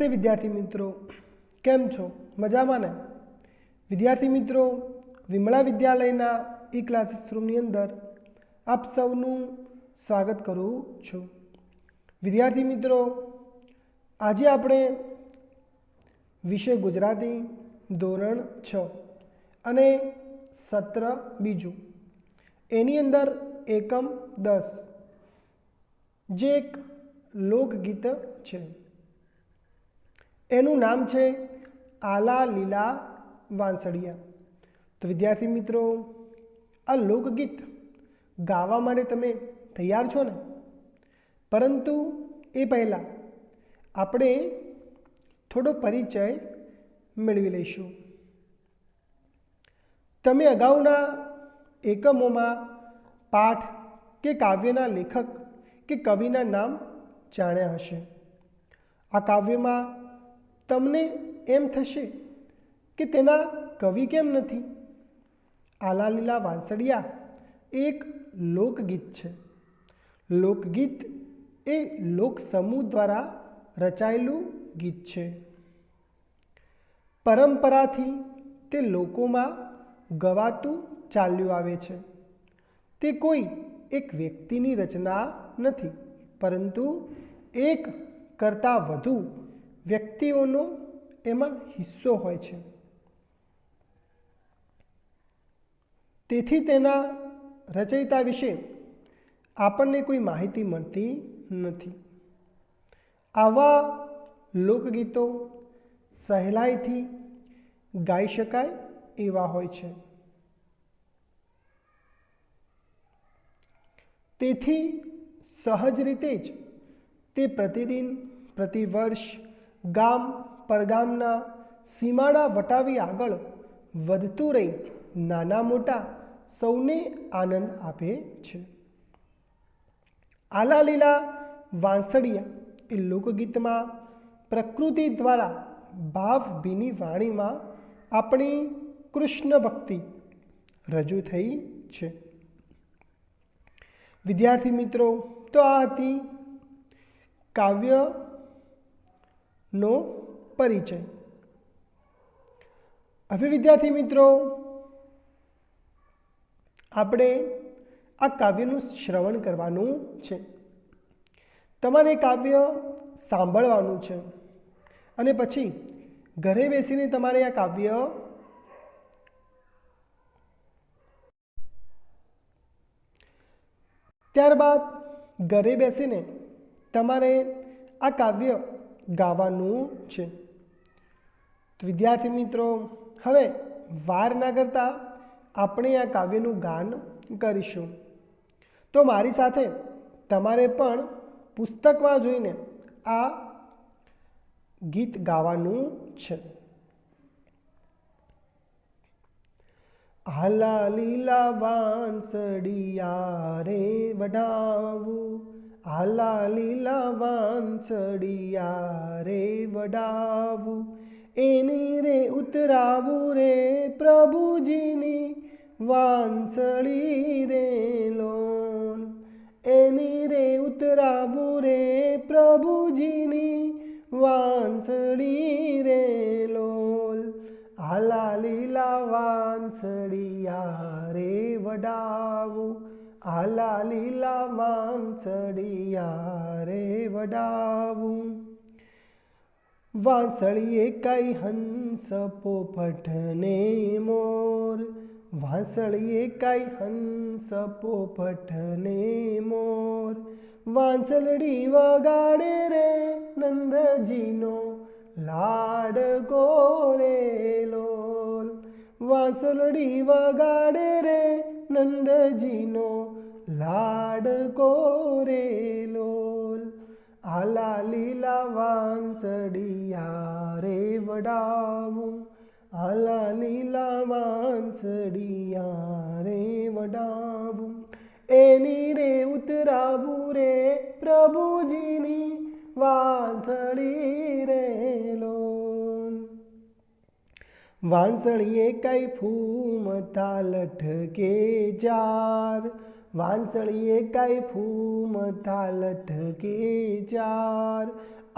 નમસ્તે વિદ્યાર્થી મિત્રો, કેમ છો? મજામાં ને? વિદ્યાર્થી મિત્રો, વિમળા વિદ્યાલયના ઈ ક્લાસીસ રૂમની અંદર આપ સૌનું સ્વાગત કરું છું. વિદ્યાર્થી મિત્રો, આજે આપણે વિષય ગુજરાતી ધોરણ 6 અને સત્ર બીજું એની અંદર એકમ 10 જે એક લોકગીત છે, એનું નામ છે આલા લીલા વાંસળિયા. તો વિદ્યાર્થી મિત્રો, આ લોકગીત ગાવા માટે તમે તૈયાર છો ને? પરંતુ એ પહેલાં આપણે થોડો પરિચય મેળવી લઈશું. તમે અગાઉના એકમોમાં પાઠ કે કાવ્યના લેખક કે કવિના નામ જાણ્યા હશે. આ કાવ્યમાં તમને એમ થશે કે તેના કવિ કેમ નથી? આલા લીલા વાંસળિયા એક લોકગીત છે. લોકગીત એ લોક સમૂહ દ્વારા રચાયેલું ગીત છે. પરંપરાથી તે લોકોમાં ગવાતું ચાલ્યું આવે છે. તે કોઈ એક વ્યક્તિની રચના નથી, પરંતુ એક કરતાં વધુ વ્યક્તિઓનો એમાં હિસ્સો હોય છે. તેથી તેના રચયિતા વિશે આપણને કોઈ માહિતી મળતી નથી. આવા લોકગીતો સહેલાઈથી ગાઈ શકાય એવા હોય છે. તેથી સહજ રીતે જ તે પ્રતિદિન, પ્રતિવર્ષ ગામ પરગામના સીમાડા વટાવી આગળ વધતું રહી નાના મોટા સૌને આનંદ આપે છે. આલા લીલા વાંસળિયા એ લોકગીતમાં પ્રકૃતિ દ્વારા ભાવભીની વાણીમાં આપણી કૃષ્ણ ભક્તિ રજૂ થઈ છે. વિદ્યાર્થી મિત્રો, તો આ હતી કાવ્યનો પરિચય. હવે વિદ્યાર્થી મિત્રો, આપણે આ કાવ્યનું શ્રવણ કરવાનું છે. તમારે કાવ્ય સાંભળવાનું છે અને પછી ઘરે બેસીને તમારે આ કાવ્ય ત્યારબાદ ઘરે બેસીને તમારે આ કાવ્ય ગાવાનું છે. તો વિદ્યાર્થી મિત્રો, હવે વાર ના કરતા આપણે આ કાવ્યનું ગાન કરીશું. તો મારી સાથે તમારે પણ પુસ્તકમાં જોઈને આ ગીત ગાવાનું છે. આલા લીલા વાંસળિયા રે વડાવું, આલા લીલા વાંસળિયા રે વડાવું, એની રે ઉતરાવું રે પ્રભુજીની વાંસળી રે લોલ, એની રે ઉતરાવું રે પ્રભુજીની વાંસળી રે લોલ. આલા લીલા વાંસળિયા રે વડાવું, આલા લીલા વાંસળિયા રે વડાવું, વાંસળીએ કઈ હંસ પોપટ ને મોર, વાંસળીએ કઈ હંસ પોપટ ને મોર, વાંસળડી વગાડે રે નંદજીનો લાડકો રે લોલ, વાંસળડી વગાડે રે નંદજીનો લાડકો રે લોલ. આલા લીલા વાંસળિયા રે વડાવું, આલા લીલા વાંસળિયા રે વડાવું, એની રે ઉતરાવું રે પ્રભુજીની વાંસળી રે લોલ. વાંસળીએ કઈ ફૂમતા લટકે ચાર, વાંસળીએ કઈ ફૂમતા લટકે ચાર,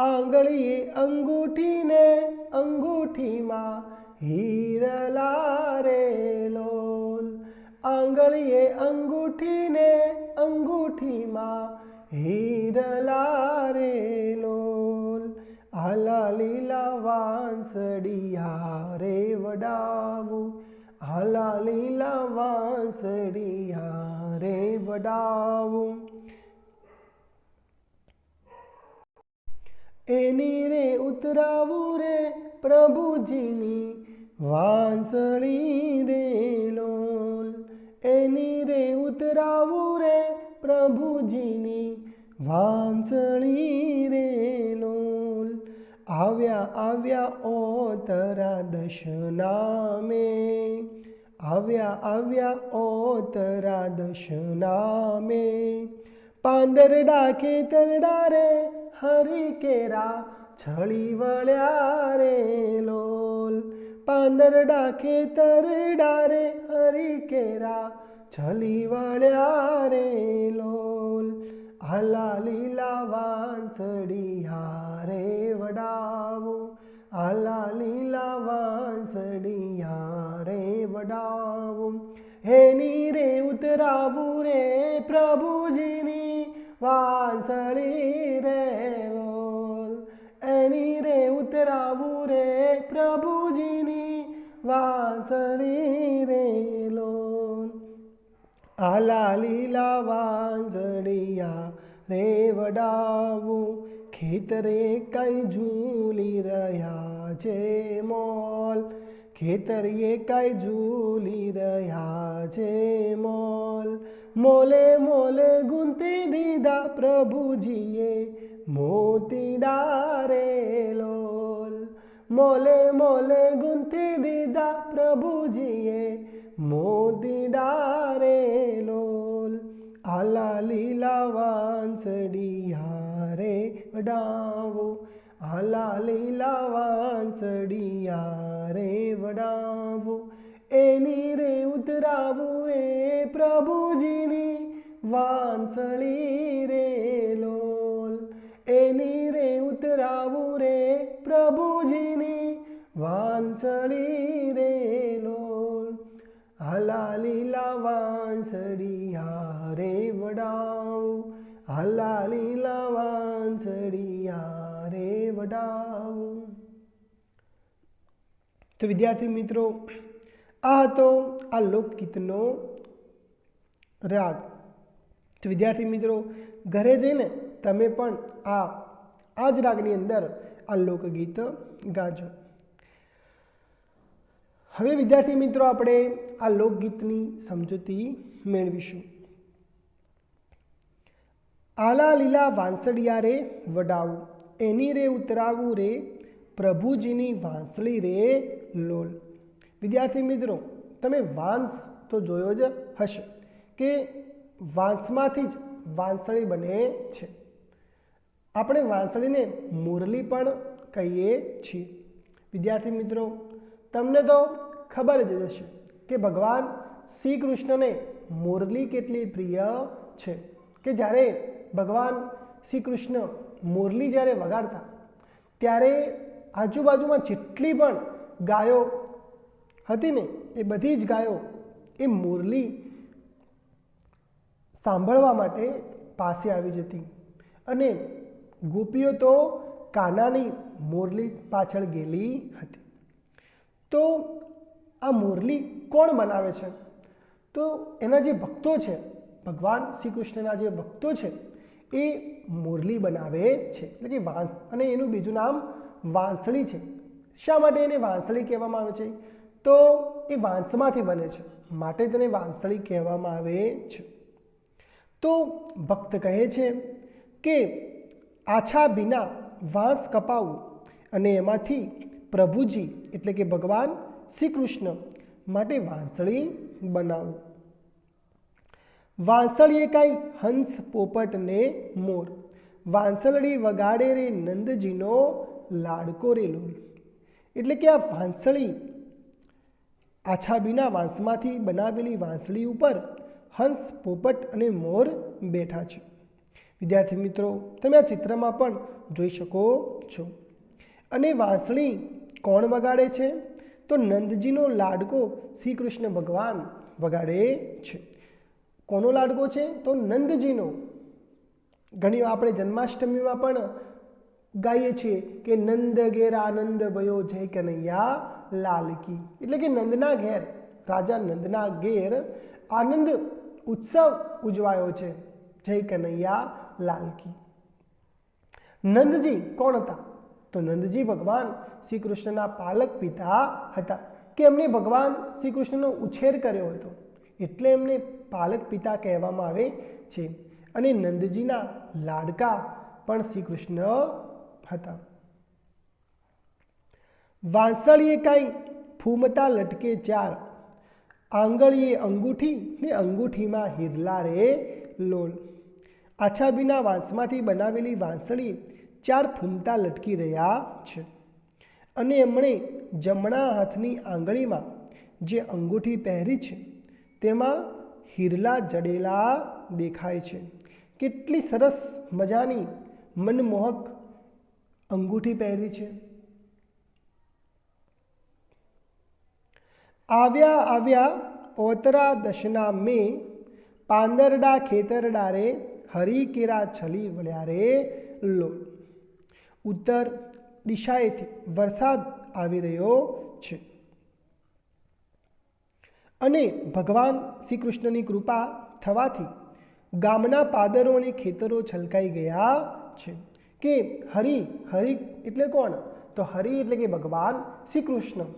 આંગળીએ અંગૂઠીને અંગૂઠીમાં હીરલા રે લોલ. આંગળીએ અંગૂઠીને અંગૂઠીમાં હીરલા રે લોલ. આલા લીલા વાંસળિયા રે વડાવું, આલા લીલા વાંસળિયા રે વડાવું. એની રે ઉતરાવું રે પ્રભુજીની વાંસળી રે લોલ. એની રે ઉતરાવું રે પ્રભુજીની વાંસળી રે લોલ. આવ્યા આવ્યા ઓતરા દશનામે, આવ્યા આવ્યા ઓતરા દશનામે. પાંદરડા ખેતરડા રે હરી કેરા છળી વળ્યા રે લોલ. પાંદરડા ખેતરડા રે હરી કેરા છળી વળ્યા રે લોલ. આલા લીલા વાંસળિયા રે વડાવું, આલા લીલા વાંસળિયા રે વડાવું. એની રે ઉતરાવું રે પ્રભુજીની વાંસળી રે લોલ. એની રે ઉતરાવું રે પ્રભુજીની વાંસળી રે લોલ. આલા લીલા વાંસળિયા રે વડાવું. ખેતરે કઈ ઝૂલી રહ્યા છે મોલ, ખેતરીએ કઈ ઝૂલી રહ્યા છે મોલ. મોલે મોલે ગુંથી દીધા પ્રભુજીએ મોતીડા રે લોલ. મોલે મોલે ગુંથી દીધા પ્રભુજીએ મોતીડા રે લોલ. આલા લીલા વાંસળિયા રે વડાવું, આલા લીલા વાંસળિયા રે વડાવું. એની રે ઉતરાવું રે પ્રભુજીની વાંસળી રે લોલ. એની રે ઉતરાવું રે પ્રભુજીની વાંસળી રે લોલ. આલા લીલા વાંસળિયા રે વડાવું, આલા લીલા વાંસળિયા રે વડાવું. તો વિદ્યાર્થી મિત્રો, આ હતો આ લોકગીતનો રાગ. તો વિદ્યાર્થી મિત્રો, ઘરે જઈને તમે પણ આ જ રાગની અંદર આ લોકગીત ગાજો. હવે વિદ્યાર્થી મિત્રો, આપણે આ લોકગીતની સમજૂતી મેળવીશું. આલા લીલા વાંસળિયા રે વડાવું, એની રે ઉતરાવું રે પ્રભુજીની વાંસળી રે લોલ. વિદ્યાર્થી મિત્રો, તમે વાંસ તો જોયો જ હશે કે વાંસમાંથી જ વાંસળી બને છે. આપણે વાંસળીને મુરલી પણ કહીએ છીએ. વિદ્યાર્થી મિત્રો, તમને તો ખબર જ હશે કે ભગવાન શ્રી કૃષ્ણને મુરલી કેટલી પ્રિય છે, કે જ્યારે ભગવાન શ્રી કૃષ્ણ મુરલી જ્યારે વગાડતા ત્યારે આજુબાજુમાં જેટલી પણ ગાયો હતી ને એ બધી જ ગાયો એ મુરલી સાંભળવા માટે પાસે આવી જતી. અને ગોપીઓ તો કાનાની મુરલી પાછળ ગયેલી હતી. તો આ મુરલી કોણ બનાવે છે? તો એના જે ભક્તો છે, ભગવાન શ્રી કૃષ્ણના જે ભક્તો છે એ મુરલી બનાવે છે, એટલે કે વાંસ. અને એનું બીજું નામ વાંસળી છે. શા માટે એને વાંસળી કહેવામાં આવે છે? તો એ વાંસમાંથી બને છે, માટે તેને વાંસળી કહેવામાં આવે છે. તો ભક્ત કહે છે કે આછા બીના વાંસ કપાવું અને એમાંથી પ્રભુજી એટલે કે ભગવાન શ્રી કૃષ્ણ માટે વાંસળી બનાવું. વાંસળીએ કાંઈ હંસ પોપટ ને મોર, વાંસળી વગાડે રે નંદજીનો લાડકો રે લોલ. એટલે કે આ વાંસળી આછા બીના વાંસમાંથી બનાવેલી વાંસળી ઉપર હંસ પોપટ અને મોર બેઠા છે. વિદ્યાર્થી મિત્રો, તમે આ ચિત્રમાં પણ જોઈ શકો છો. અને વાંસળી કોણ વગાડે છે? તો નંદજીનો લાડકો શ્રી કૃષ્ણ ભગવાન વગાડે છે. કોનો લાડકો છે? તો નંદજીનો. ઘણી વાર આપણે જન્માષ્ટમીમાં પણ ગાઈએ છીએ કે નંદ ઘેર આનંદ ભયો જય કનૈયા લાલ કી. એટલે કે નંદના ઘેર, રાજા નંદના ઘેર આનંદ ઉત્સવ ઉજવાયો છે, જય કનૈયા લાલ કી. નંદજી કોણ હતા? તો નંદજી ભગવાન શ્રી કૃષ્ણના પાલક પિતા હતા, કે એમને ભગવાન શ્રી કૃષ્ણનો ઉછેર કર્યો હતો, એટલે એમને પાલક પિતા કહેવામાં આવે છે. અને નંદજીના લાડકા પણ શ્રી કૃષ્ણ હતા. વાંસળીએ કાંઈ ફૂમતા લટકે ચાર, આંગળીએ અંગૂઠી ને અંગૂઠીમાં હિરલા રે લોલ. આછાબીના વાંસમાંથી બનાવેલી વાંસળી 4 ફૂમતા લટકી રહ્યા છે. અને એમણે જમણા હાથની આંગળીમાં જે અંગૂઠી પહેરી છે તેમાં હિરલા જડેલા દેખાય છે. કેટલી સરસ મજાની મનમોહક અંગૂઠી પહેરી છે. આવ્યા આવ્યા ઓતરા દશના મેં, પાંદરડા ખેતરડા રે હરી કેરા છલી વળ્યા રે લોલ. ઉત્તર દિશાએથી વરસાદ આવી રહ્યો છે અને ભગવાન શ્રી કૃષ્ણની કૃપા થવાથી ગામના પાદરો અને ખેતરો છલકાઈ ગયા છે. કે હરિ, હરિ એટલે કોણ? તો હરિ એટલે કે ભગવાન શ્રી કૃષ્ણ.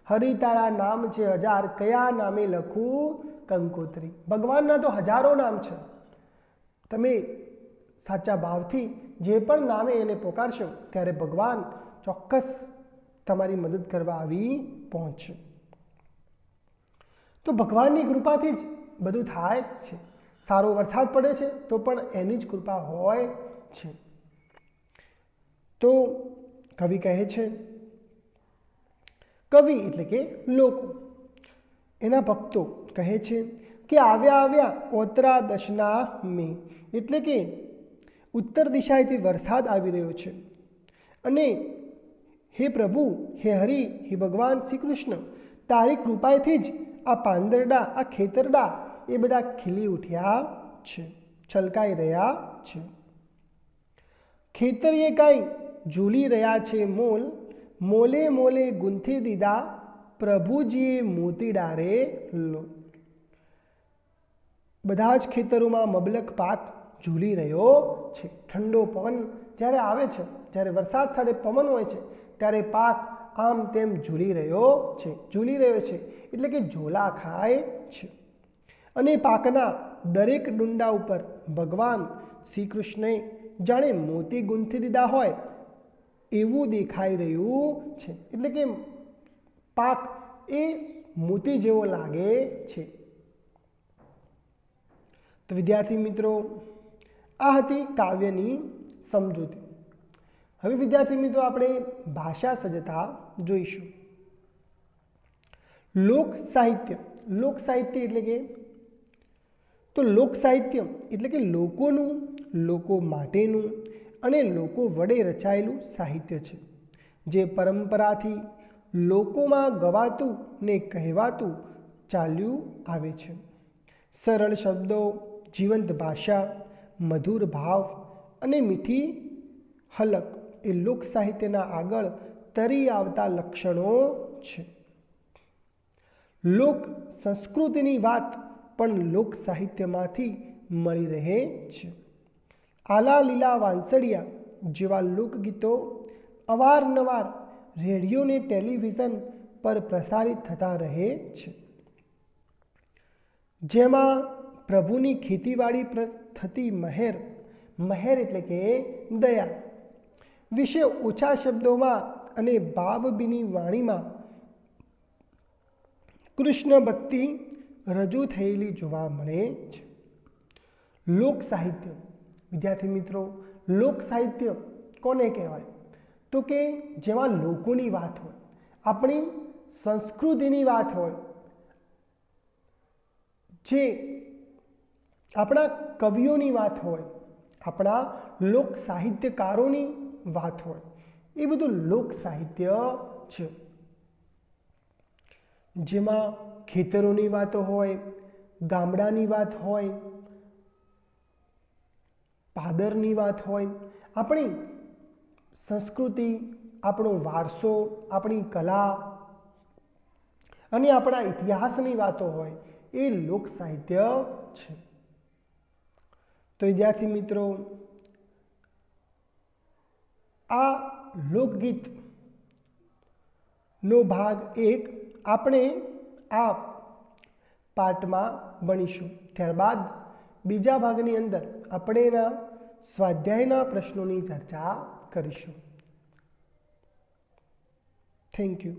હરિ તારા નામ છે હજાર, કયા નામે લખું કંકોત્રી. ભગવાનના તો હજારો નામ છે. તમે સાચા ભાવથી જે પણ નામે એને પોકારશો ત્યારે ભગવાન ચોક્કસ તમારી મદદ કરવા આવી પહોંચશે. તો ભગવાનની કૃપાથી જ બધું થાય છે. સારો વરસાદ પડે છે તો પણ એની જ કૃપા હોય છે. તો કવિ કહે છે, કવિ એટલે કે લોકો, એના ભક્તો કહે છે કે આવ્યા આવ્યા ઓતરા દશના મેં, એટલે કે ઉત્તર દિશાએથી વરસાદ આવી રહ્યો છે. અને હે પ્રભુ, હે હરિ, હે ભગવાન શ્રી કૃષ્ણ, તારી કૃપાથી જ આ પાંદરડા, આ ખેતરડા એ બધા ખીલી ઉઠ્યા છે, છલકાઈ રહ્યા છે. ખેતરીએ કાંઈ ઝૂલી રહ્યા છે મોલ, મોલે મોલે ગૂંથી દીધા પ્રભુજીએ મોતીડા રે લો. બધા જ ખેતરોમાં મબલક પાક ઝૂલી રહ્યો છે. ઠંડો પવન જ્યારે આવે છે, જ્યારે વરસાદ સાથે પવન હોય છે ત્યારે પાક આમ તેમ ઝૂલી રહ્યો છે. ઝૂલી રહ્યો છે એટલે કે ઝોલા ખાય છે. અને પાકના દરેક ડુંડા ઉપર ભગવાન શ્રી કૃષ્ણએ જાણે મોતી ગૂંથી દીધા હોય એવું દેખાઈ રહ્યું છે. એટલે કે પાક એ મોતી જેવો લાગે છે. તો વિદ્યાર્થી મિત્રો, આ હતી કાવ્યની સમજૂતી. હવે વિદ્યાર્થી મિત્રો, આપણે ભાષા સજ્જતા જોઈશું. લોક સાહિત્ય. લોક સાહિત્ય એટલે કે, તો લોક સાહિત્ય એટલે કે લોકોનું, લોકો માટેનું અને લોકો વડે રચાયેલું સાહિત્ય છે, જે પરંપરાથી લોકોમાં ગવાતું ને કહેવાતું ચાલ્યું આવે છે. સરળ શબ્દો, જીવંત ભાષા, મધુર ભાવ અને મીઠી હલક એ લોક સાહિત્યના આગળ તરી આવતા લક્ષણો છે. લોક સંસ્કૃતિની વાત પણ લોક સાહિત્યમાંથી મળી રહે છે. આલા લીલા વાંસળિયા જેવા લોકગીતો અવારનવાર રેડિયો ને ટેલિવિઝન પર પ્રસારિત થતા રહે છે, જેમાં પ્રભુની ખેતીવાડી પર થતી મહેર, મહેર એટલે કે દયા વિશે ઓછા શબ્દોમાં અને ભાવભીની વાણીમાં કૃષ્ણ ભક્તિ રજૂ થયેલી જોવા મળે છે. લોક સાહિત્ય. વિદ્યાર્થી મિત્રો, લોક સાહિત્ય કોને કહેવાય? તો કે જેમાં લોકોની વાત હોય, આપણી સંસ્કૃતિની વાત હોય, જે આપણા કવિઓની વાત હોય, આપણા લોક સાહિત્યકારોની વાત હોય, એ બધું લોક સાહિત્ય છે, જેમાં ખેતરોની વાતો હોય, ગામડાની વાત હોય, પાદરની વાત હોય, આપણી સંસ્કૃતિ, આપણો વારસો, આપણી કલા અને આપણા ઇતિહાસની વાતો હોય, એ લોક સાહિત્ય છે. તો વિદ્યાર્થી મિત્રો, આ લોકગીતનો ભાગ 1 આપણે આ પાઠમાં ભણીશું. ત્યારબાદ બીજા ભાગની અંદર આપણે એના સ્વાધ્યાયના પ્રશ્નોની ચર્ચા કરીશું. Thank you.